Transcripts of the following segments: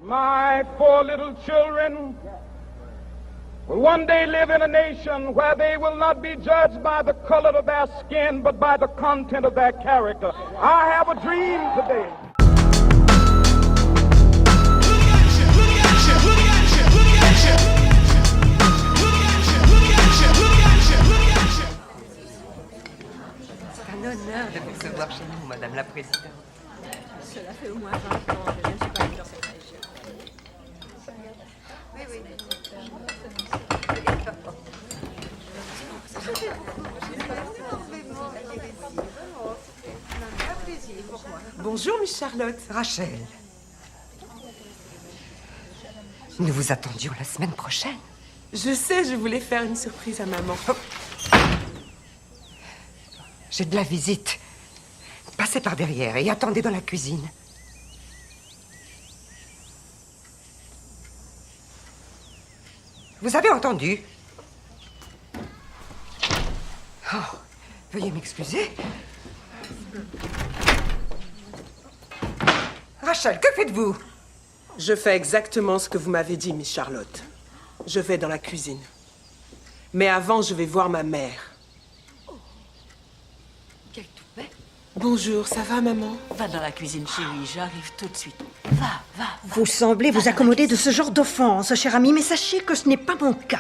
My four little children will one day live in a nation where they will not be judged by the color of their skin, but by the content of their character. I have a dream today. C'est un honneur de vous recevoir chez nous, Madame la Présidente. Cela fait au moins 20 ans que je ne suis pas venue dans cette région. Oui. Bonjour, Miss Charlotte. Rachel. Nous vous attendions la semaine prochaine. Je sais, je voulais faire une surprise à maman. J'ai de la visite. Passez par derrière et attendez dans la cuisine. Vous avez entendu? Oh, veuillez m'excuser. Rachel, que faites-vous? Je fais exactement ce que vous m'avez dit, Miss Charlotte. Je vais dans la cuisine. Mais avant, je vais voir ma mère. Quel toupet. Bonjour, ça va, maman? Va dans la cuisine, chérie, j'arrive tout de suite. Va. Vous semblez vous accommoder de ce genre d'offense, cher ami, mais sachez que ce n'est pas mon cas.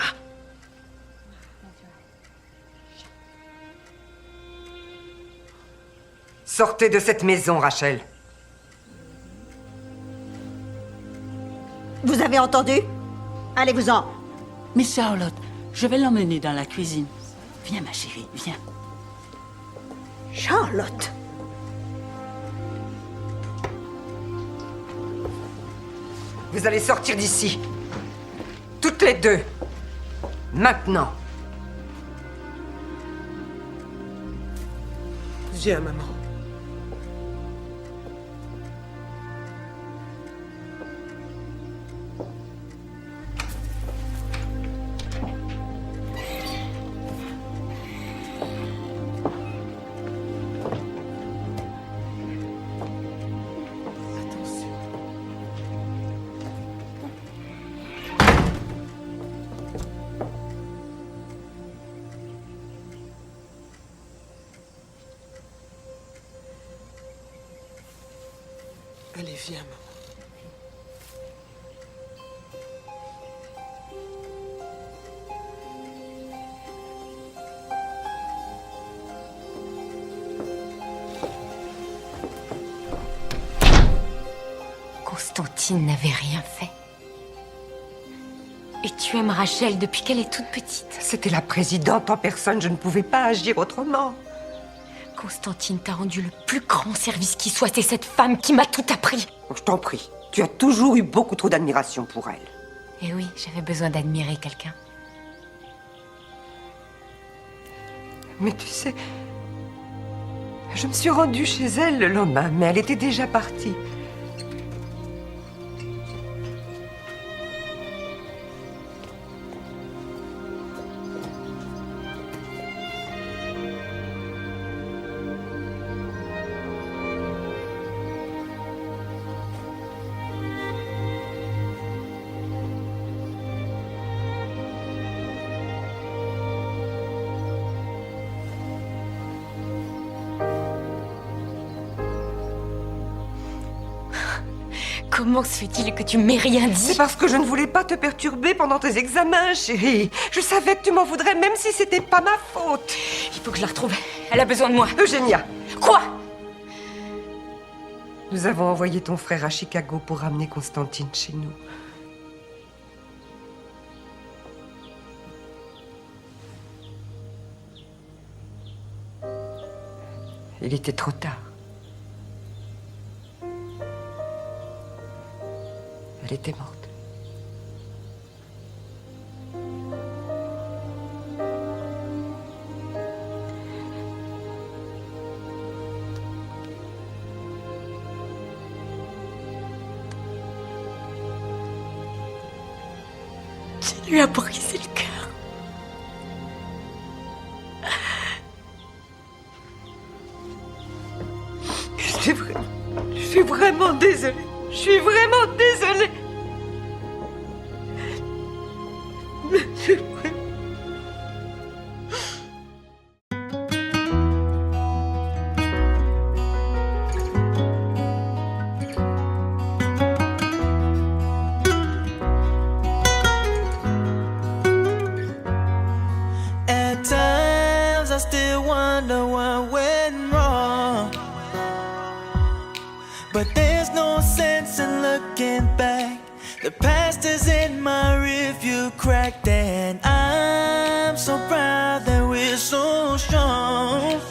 Sortez de cette maison, Rachel. Vous avez entendu? Allez-vous-en. Miss Charlotte, je vais l'emmener dans la cuisine. Viens, ma chérie, viens. Charlotte. Vous allez sortir d'ici. Toutes les deux. Maintenant. Viens, maman. Allez, viens, maman. Constantine n'avait rien fait. Et tu aimes Rachel depuis qu'elle est toute petite. C'était la présidente en personne, je ne pouvais pas agir autrement. Constantine t'a rendu le plus grand service qui soit. C'est cette femme qui m'a tout appris. Je t'en prie, tu as toujours eu beaucoup trop d'admiration pour elle. Et oui, j'avais besoin d'admirer quelqu'un. Mais tu sais, je me suis rendue chez elle le lendemain, mais elle était déjà partie. Comment se fait-il que tu m'aies rien dit? C'est parce que je ne voulais pas te perturber pendant tes examens, chérie. Je savais que tu m'en voudrais même si c'était pas ma faute. Il faut que je la retrouve. Elle a besoin de moi. Eugénia, Quoi? nous avons envoyé ton frère à Chicago pour ramener Constantine chez nous. Il était trop tard. Elle était morte. Tu lui as brisé le cœur. Je suis vraiment désolée. Je suis vraiment désolée. went back. The past is in my rearview cracked, and I'm so proud that we're so strong.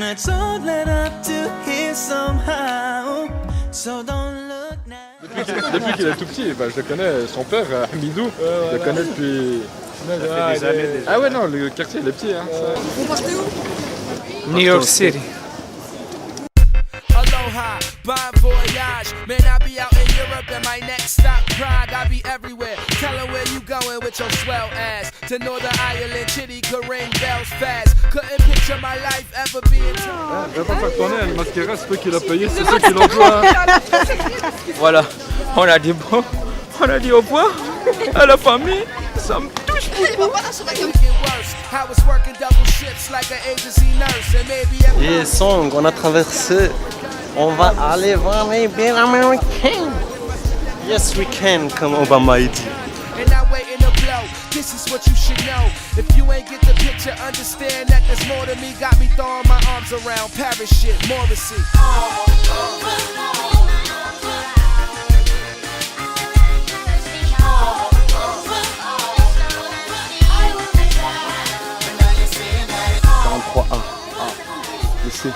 It's all led up to here somehow. So don't look now. Depuis qu'il est tout petit, bah, je le connais, son père, Midou, je le connais depuis... des années déjà. Ah ouais, non, le quartier, il est petit. Hein, Vous partez où? New York City. Aloha, bon voyage. Man, I be out in Europe and my next stop Prague. I be everywhere. Tell her where you going with your swell ass. To Northern Ireland, Chitty could ring bells fast. Couldn't picture my life ever being Ah, je vais pas faire tourner une mascara, c'est toi qui l'as payé, c'est toi qui l'emploie. Voilà, on a dit bon, on a dit au revoir à la famille, ça me touche beaucoup. Et Song, on a traversé, on va aller voir les biens américains. Yes we can, comme Obama a dit. And I waiting to blow. This is what you should know. If you ain't get the picture, understand that there's more to me. Got me throwing my arms around Paris shit, Morrissey. Le C.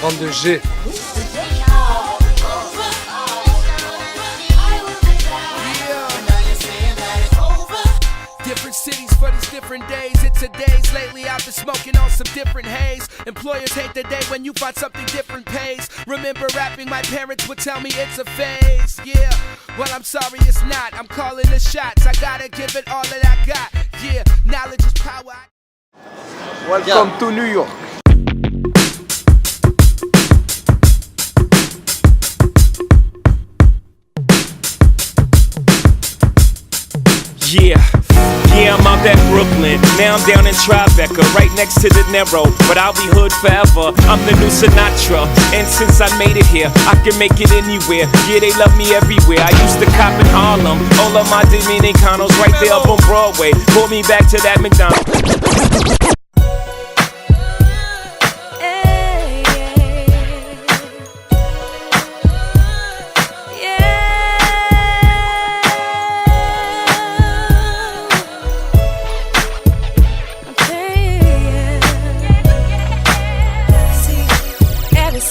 32G. Different cities for these different days. It's a days lately. I've been smoking on some different haze. Employers hate the day when you find something different pays. Remember rapping, my parents would tell me it's a phase. Yeah, well I'm sorry it's not. I'm calling the shots. I gotta give it all that I got. Yeah, knowledge is power. Welcome to New York. Yeah, I'm out at Brooklyn. Now I'm down in Tribeca, right next to the Narrow. But I'll be hood forever. I'm the new Sinatra. And since I made it here, I can make it anywhere. Yeah, they love me everywhere. I used to cop in Harlem. All of my Dominicanos right there up on Broadway. Pulled me back to that McDonald's.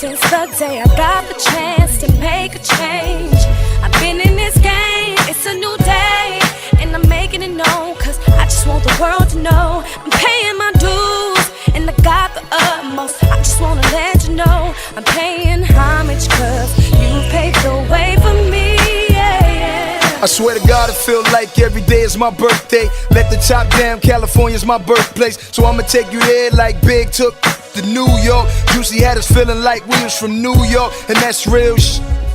Since the day I got the chance to make a change, I've been in this game, it's a new day, and I'm making it known, cause I just want the world to know I'm paying my dues, and I got the utmost. I just wanna let you know I'm paying homage, cause you paved the way for me, yeah. I swear to God, I feel like every day is my birthday. Let the top down, California's my birthplace. So I'ma take you there like Big took to New York. Juicy had us feeling like we was from New York, and that's real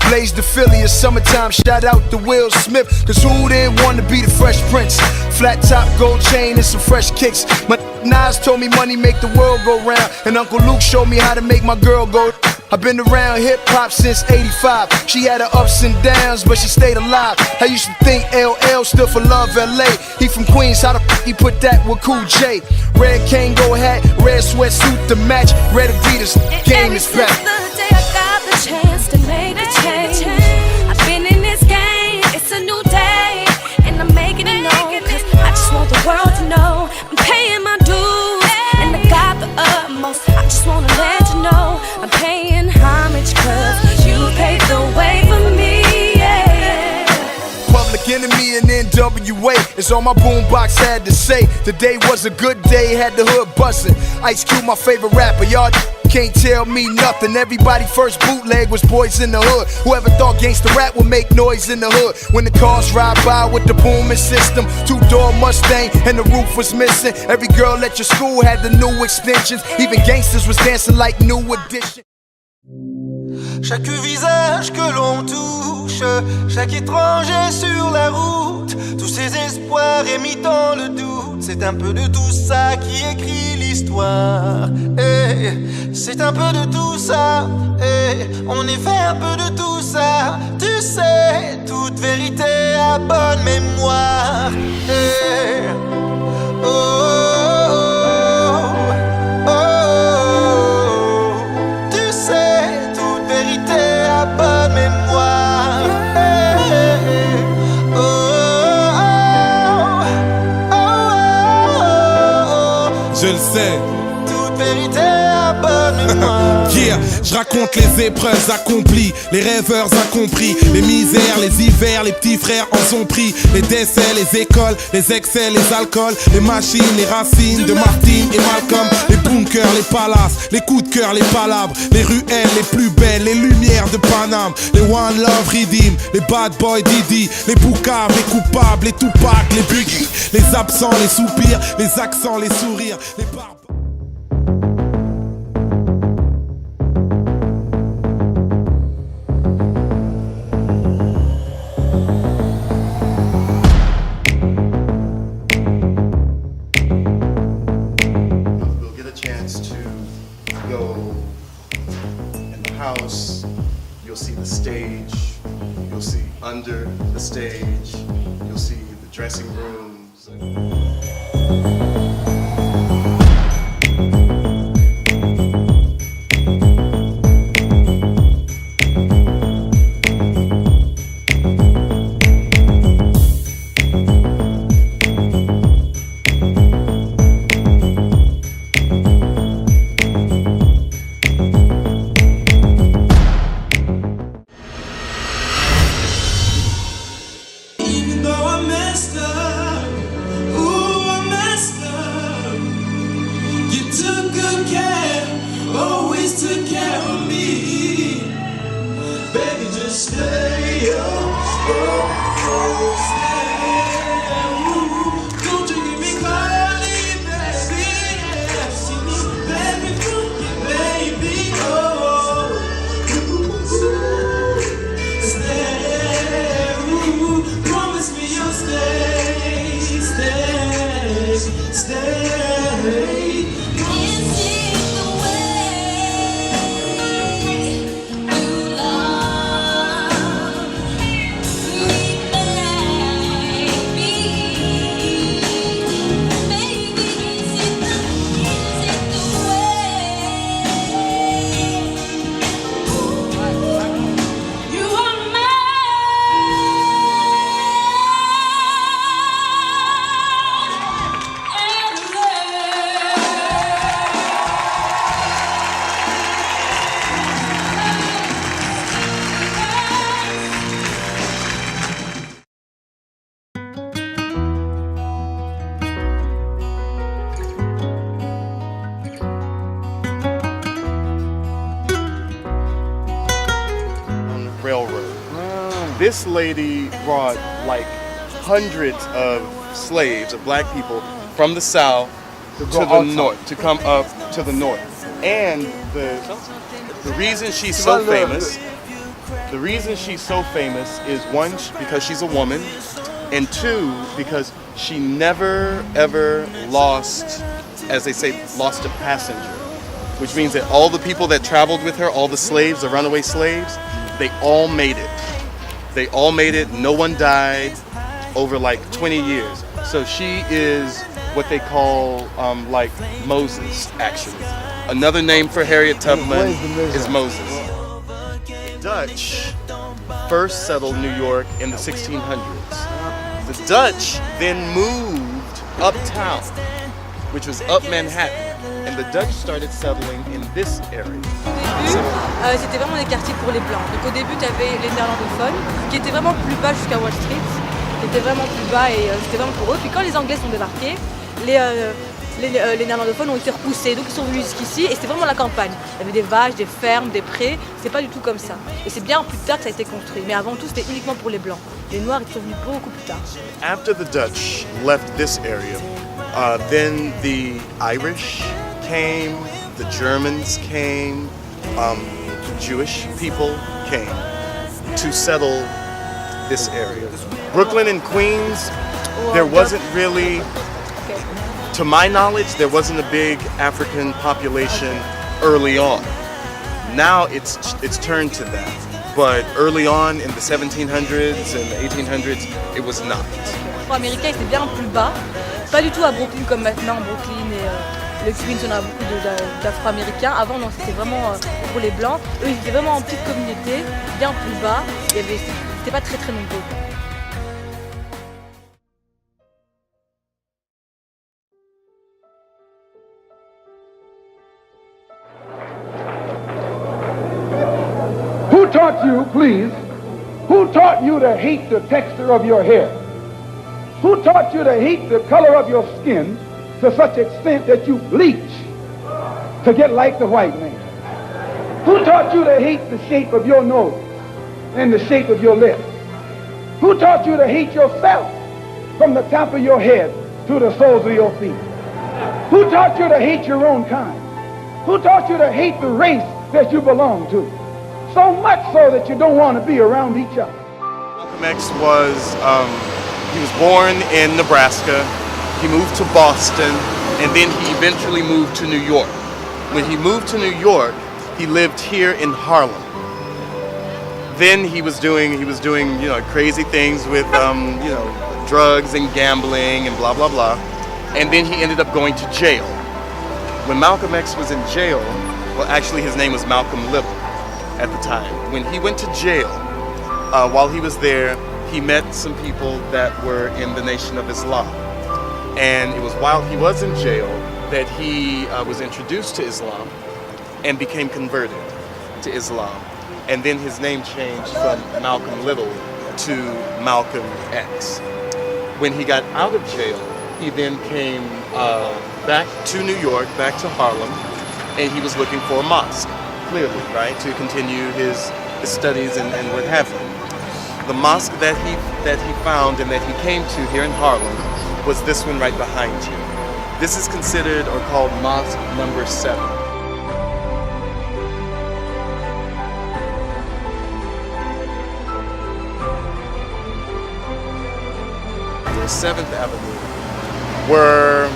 Blaze the Philly in summertime, shout out to Will Smith, cause who didn't want to be the Fresh Prince? Flat top, gold chain, and some fresh kicks. My Nas told me money make the world go round, and Uncle Luke showed me how to make my girl go. I've been around hip-hop since 85. She had her ups and downs, but she stayed alive. I used to think LL stood for Love LA. He from Queens, how the f*** he put that with Cool J? Red Kango hat, red sweatsuit to match, red Adidas, game is back. Since the day I got the chance to make a change, I've been in this game, it's a new day, and I'm making it known, cause I just want the world to know I'm paying my dues, and I got the utmost. I just wanna let you know I'm paying homage, cause you paved the way for me, yeah. Public Enemy and NWA is all my boombox had to say. Today was a good day, had the hood bustin'. Ice Cube my favorite rapper, y'all can't tell me nothing. Everybody first bootleg was Boys in the Hood. Whoever thought gangsta rap would make noise in the hood? When the cars ride by with the booming system, two-door Mustang and the roof was missing. Every girl at your school had the new extensions. Even gangsters was dancing like New Edition. Chaque visage que l'on touche, chaque étranger sur la route, tous ces espoirs émis dans le doute, c'est un peu de tout ça qui écrit l'histoire. C'est un peu de tout ça, on est fait un peu de tout ça. Tu sais, toute vérité a bonne mémoire. Oh, oh, oh, oh. Tu sais, toute vérité a bonne Je raconte les épreuves accomplies, les rêveurs incompris, les misères, les hivers, les petits frères en sont pris. Les décès, les écoles, les excès, les alcools, les machines, les racines de Martine et Malcolm. Les bunkers, les palaces, les coups de cœur, les palabres, les ruelles les plus belles, les lumières de Paname, les One Love Redeem, les Bad Boy Didi, les Boucaves, les coupables, les Tupac, les Biggie, les absents, les soupirs, les accents, les sourires, les barbes. You'll see the stage, you'll see under the stage, you'll see the dressing rooms. This lady brought like hundreds of slaves, of black people, from the south to the north, to come up to the north. And the reason she's so famous, is one, because she's a woman, and two, because she never ever lost, as they say, lost a passenger. Which means that all the people that traveled with her, all the slaves, the runaway slaves, they all made it. They all made it, no one died over like 20 years. So she is what they call like Moses, actually. Another name for Harriet Tubman is Moses. The Dutch first settled New York in the 1600s. The Dutch then moved uptown, which was up Manhattan. And the Dutch started settling in this area. C'était vraiment des quartiers pour les blancs. Donc au début, tu avais les néerlandophones qui étaient vraiment plus bas jusqu'à Wall Street, qui étaient vraiment plus bas et c'était vraiment pour eux. Puis quand les Anglais sont débarqués, les néerlandophones ont été repoussés, donc ils sont venus jusqu'ici et c'était vraiment la campagne. Il y avait des vaches, des fermes, des prés, c'est pas du tout comme ça. Et c'est bien plus tard que ça a été construit, mais avant tout c'était uniquement pour les blancs. Les noirs ils sont venus beaucoup plus tard. After the Dutch left this area, then the Irish came, the Germans came, Jewish people came to settle this area. Brooklyn and Queens, there wasn't really, to my knowledge, there wasn't a big African population early on. Now it's turned to that. But early on in the 1700s and the 1800s, it was not. Afro-américain était bien plus bas, pas du tout à Brooklyn comme maintenant, Brooklyn et le Queens, on a beaucoup d'Afro-américains. Avant, non, c'était vraiment pour les blancs. Eux, ils étaient vraiment en petite communauté, bien plus bas. C'était pas très très nombreux. you, please, who taught you to hate the texture of your hair? Who taught you to hate the color of your skin to such extent that you bleach to get like the white man? Who taught you to hate the shape of your nose and the shape of your lips? Who taught you to hate yourself from the top of your head to the soles of your feet? Who taught you to hate your own kind? Who taught you to hate the race that you belong to? So much so that you don't want to be around each other. Malcolm X was, he was born in Nebraska. He moved to Boston, and then he eventually moved to New York. When he moved to New York, he lived here in Harlem. Then he was doing crazy things with, drugs and gambling and blah, blah, blah. And then he ended up going to jail. When Malcolm X was in jail, well, actually his name was Malcolm Little at the time. When he went to jail, while he was there, he met some people that were in the Nation of Islam. And it was while he was in jail that he was introduced to Islam and became converted to Islam. And then his name changed from Malcolm Little to Malcolm X. When he got out of jail, he then came back to New York, back to Harlem, and he was looking for a mosque, clearly, right, to continue his studies and what have you. The mosque that he found and that he came to here in Harlem was this one right behind you. This is considered or called Mosque number 7. The 7th Avenue were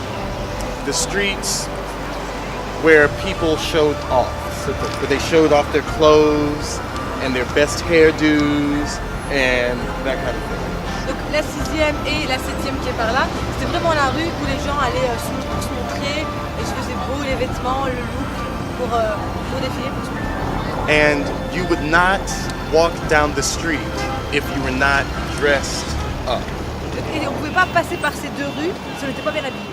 the streets where people showed off. So where they showed off their clothes and their best hairdos and that kind of thing. Donc la 6e et la 7e qui est par là, c'était vraiment la rue où les gens allaient pour se montrer, et se faisaient beau, les vêtements, le look, pour défiler, pour se montrer. And you would not walk down the street if you were not dressed up. Et on ne pouvait pas passer par ces deux rues si on n'était pas bien habillé.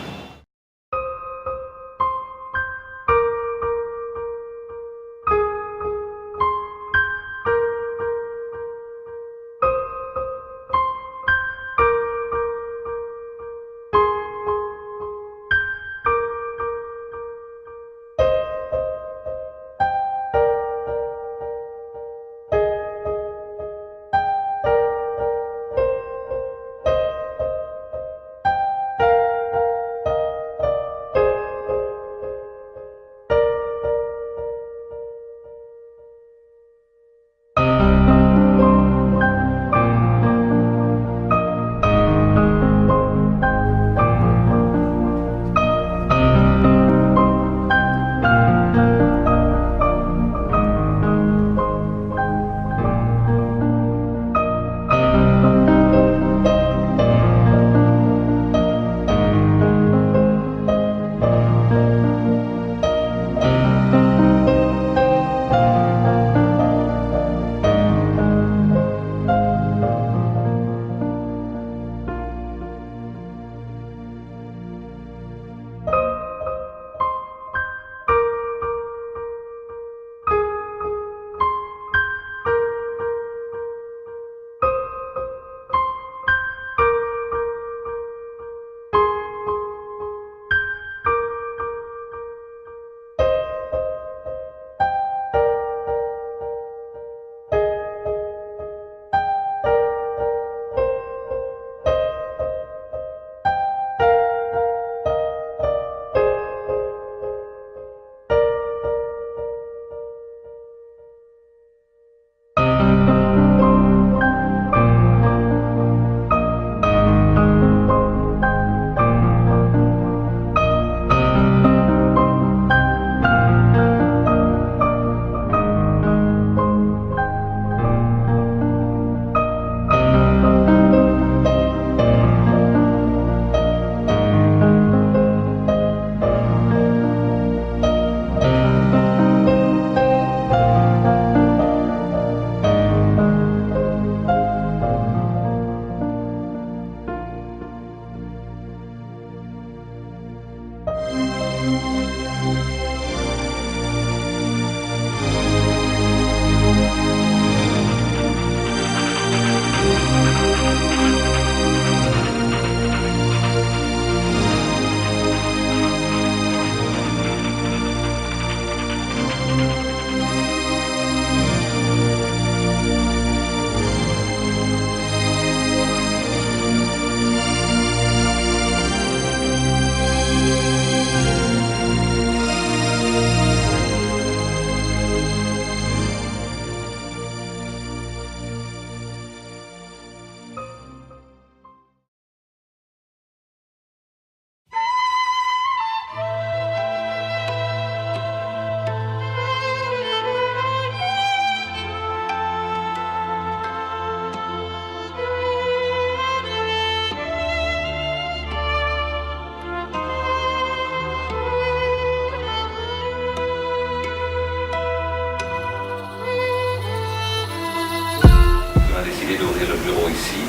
ici.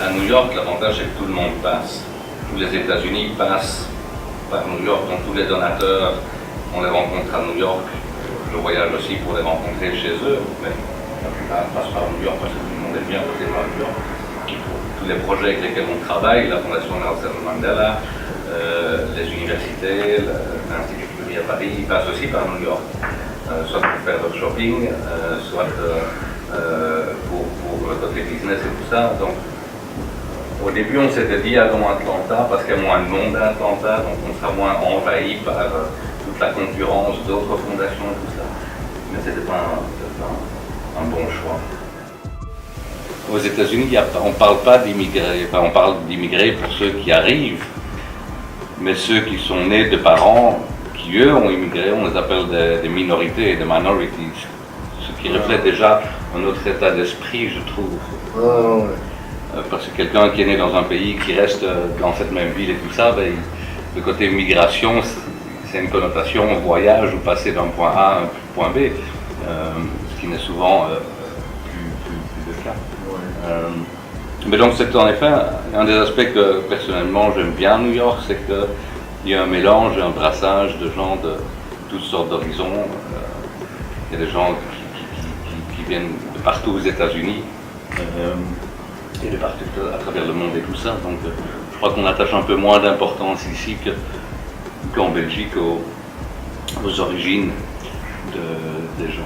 À New York, l'avantage c'est que tout le monde passe. Tous les États-Unis passent par New York, donc tous les donateurs, on les rencontre à New York. Je voyage aussi pour les rencontrer chez eux, mais la plupart passent par New York parce que tout le monde est bien côté de New York. Pour tous les projets avec lesquels on travaille, la Fondation Nelson Mandela, les universités, l'Institut Curie à Paris, ils passent aussi par New York, soit pour faire leur shopping, soit pour le côté business et tout ça. Donc, au début, on s'était dit allons à Atlanta parce qu'il y a moins de monde à Atlanta, donc on sera moins envahi par toute la concurrence d'autres fondations et tout ça. Mais c'était pas un bon choix. Aux États-Unis, on ne parle pas d'immigrés, on parle d'immigrés pour ceux qui arrivent, mais ceux qui sont nés de parents qui, eux, ont immigré, on les appelle des minorités, des minorities, ce qui reflète déjà un autre état d'esprit, je trouve. Parce que quelqu'un qui est né dans un pays, qui reste dans cette même ville et tout ça, ben, le côté migration, c'est une connotation voyage ou passer d'un point A à un point B, ce qui n'est souvent plus le cas. Mais donc c'est en effet un des aspects que personnellement j'aime bien à New York, c'est qu'il y a un mélange, un brassage de gens de toutes sortes d'horizons. Il y a des gens qui viennent de partout aux États-Unis et de partout à travers le monde et tout ça. Donc je crois qu'on attache un peu moins d'importance ici qu'en Belgique aux origines des gens.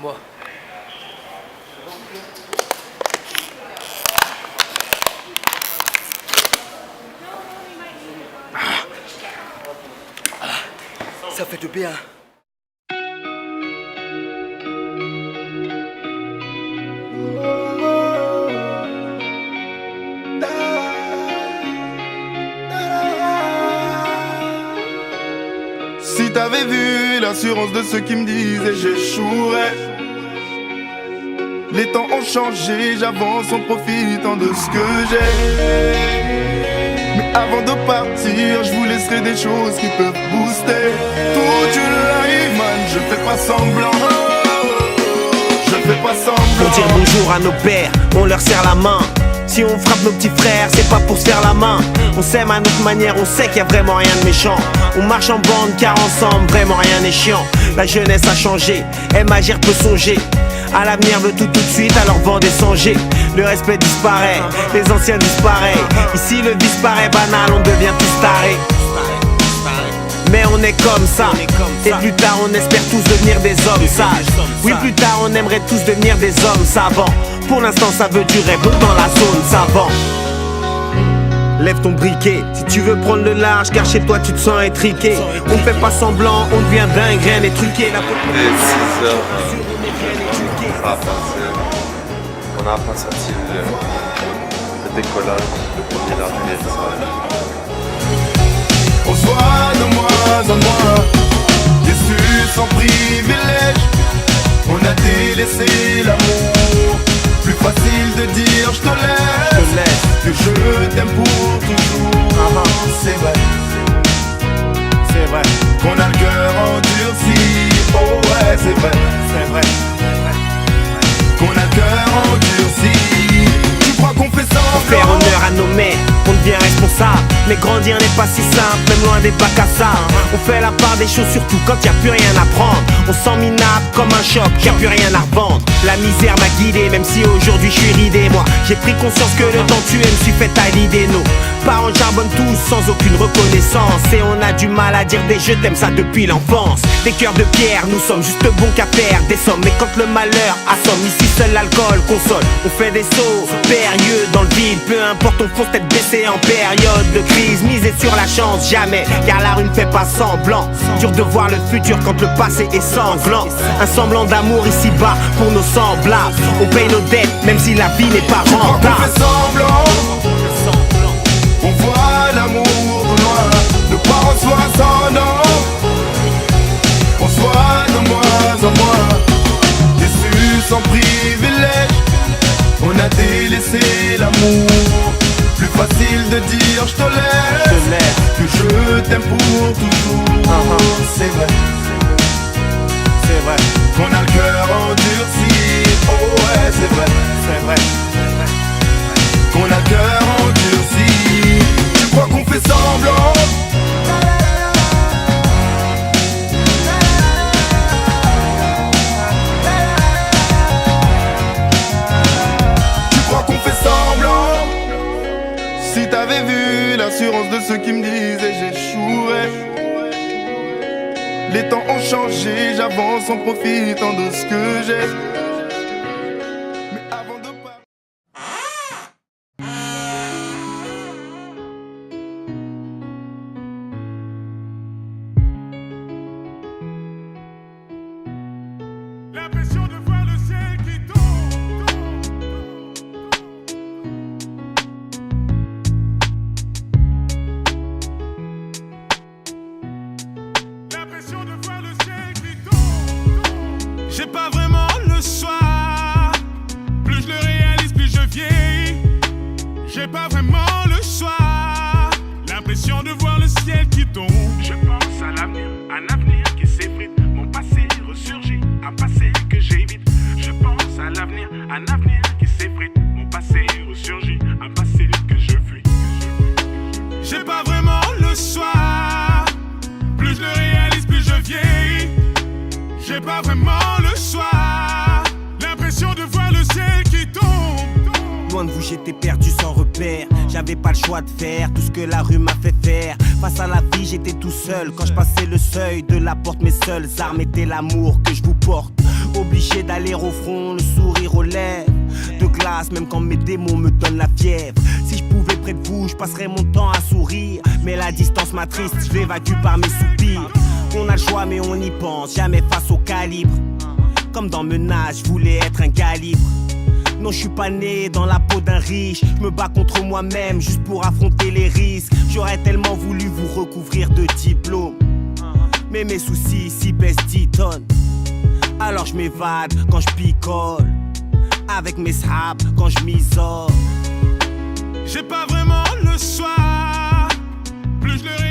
Moi. Ça fait du bien. Si t'avais vu l'assurance de ceux qui me disaient j'échouerais. Les temps ont changé, j'avance en profitant de ce que j'ai. Mais avant de partir, je vous laisserai des choses qui peuvent booster toute une life, man, je fais pas semblant. Je fais pas semblant. Pour dire bonjour à nos pères, on leur serre la main. Si on frappe nos petits frères, c'est pas pour se faire la main. On s'aime à notre manière, on sait qu'il y a vraiment rien de méchant. On marche en bande car ensemble, vraiment rien n'est chiant. La jeunesse a changé, aime agir, peut songer. À l'avenir veut tout de suite, alors vendez songer. Le respect disparaît, les anciens disparaissent. Ici le vice paraît banal, on devient tous tarés. Mais on est comme ça. Et plus tard on espère tous devenir des hommes sages. Oui, plus tard on aimerait tous devenir des hommes savants. Pour l'instant ça veut durer, donc dans la zone savant. Lève ton briquet, si tu veux prendre le large, car chez toi tu te sens étriqué. On fait pas semblant, on devient dingue, rien n'est truqué. La on a pas senti le décollage, le premier atterrissage. On se voit de moins en moins, déçus sans privilège. On a délaissé l'amour, plus facile de dire je te laisse que je t'aime pour toujours. C'est vrai, c'est vrai qu'on a le cœur endurci. Oh ouais, c'est vrai, c'est vrai qu'on a le cœur endurci. Tu crois qu'on fait ça? Pour faire honneur à nos mères, on devient responsable. Mais grandir n'est pas si simple, même loin des bacs à sable. On fait la part des choses, surtout quand y a plus rien à prendre. On sent minable comme un choc, y a plus rien à revendre. La misère m'a guidé, même si aujourd'hui je suis ridé. Moi, j'ai pris conscience que le temps tué me suis fait à l'idée. Nos parents charbonnent tous sans aucune reconnaissance. Et on a du mal à dire des je t'aime, ça depuis l'enfance. Des cœurs de pierre, nous sommes juste bons qu'à faire des sommes. Mais quand le malheur assomme, ici seul l'alcool console. On fait des sauts périlleux dans le vide. Peu importe, on fonce tête baissée en période de crise. Miser sur la chance, jamais, car la rue ne fait pas semblant. Dur de voir le futur quand le passé est sanglant. Un semblant d'amour ici-bas pour nos semblables. On paye nos dettes, même si la vie n'est pas rentable. On fait semblant, on voit l'amour de loin. Nos parents soient ascendants, on se voit de moins en moins. Déçus sans privilège, on a délaissé l'amour. Plus facile de dire je te laisse que je t'aime pour toujours. C'est vrai, c'est vrai qu'on a le cœur endurci. Oh ouais, c'est vrai, c'est vrai qu'on a le cœur endurci. Tu crois qu'on fait semblant? Tu crois qu'on fait semblant? Si t'avais vu l'assurance de ceux qui me disaient j'échouerais. Les temps ont changé, j'avance en profitant de ce que j'ai. Mais avant de L'impression de voir le ciel qui tombe. L'impression de voir le ciel qui tombe. J'ai pas vraiment le choix. Plus je le réalise, plus je vieillis. J'ai pas vraiment le choix. L'impression de voir le ciel qui tombe. Je pense à l'avenir, un avenir qui s'effrite. Mon passé ressurgit, un passé que j'évite. Je pense à l'avenir, un avenir qui s'effrite. Mon passé ressurgit, un passé que je fuis. J'ai pas vraiment le choix. Plus je le réalise, plus je vieillis. J'ai pas vraiment le choix. L'impression de voir le ciel qui tombe. Loin de vous, j'étais perdu sans repère. J'avais pas le choix de faire tout ce que la rue m'a fait faire. Face à la vie, j'étais tout seul. Quand je passais le seuil de la porte, mes seules armes étaient l'amour que je vous porte. Obligé d'aller au front, le sourire aux lèvres. De glace, même quand mes démons me donnent la fièvre. Si je pouvais près de vous, je passerais mon temps à sourire. Mais la distance m'attriste, je l'évacue par mes soupirs. On a le choix, mais on y pense, jamais face au calibre. Comme dans Menace, je voulais être un calibre. Non, je suis pas né dans la peau d'un riche. Je me bats contre moi-même juste pour affronter les risques. J'aurais tellement voulu vous recouvrir de diplômes. Mais mes soucis ici pèsent 10 tonnes. Alors je m'évade quand je picole. Avec mes sables quand je m'isole. J'ai pas vraiment le choix. Plus je le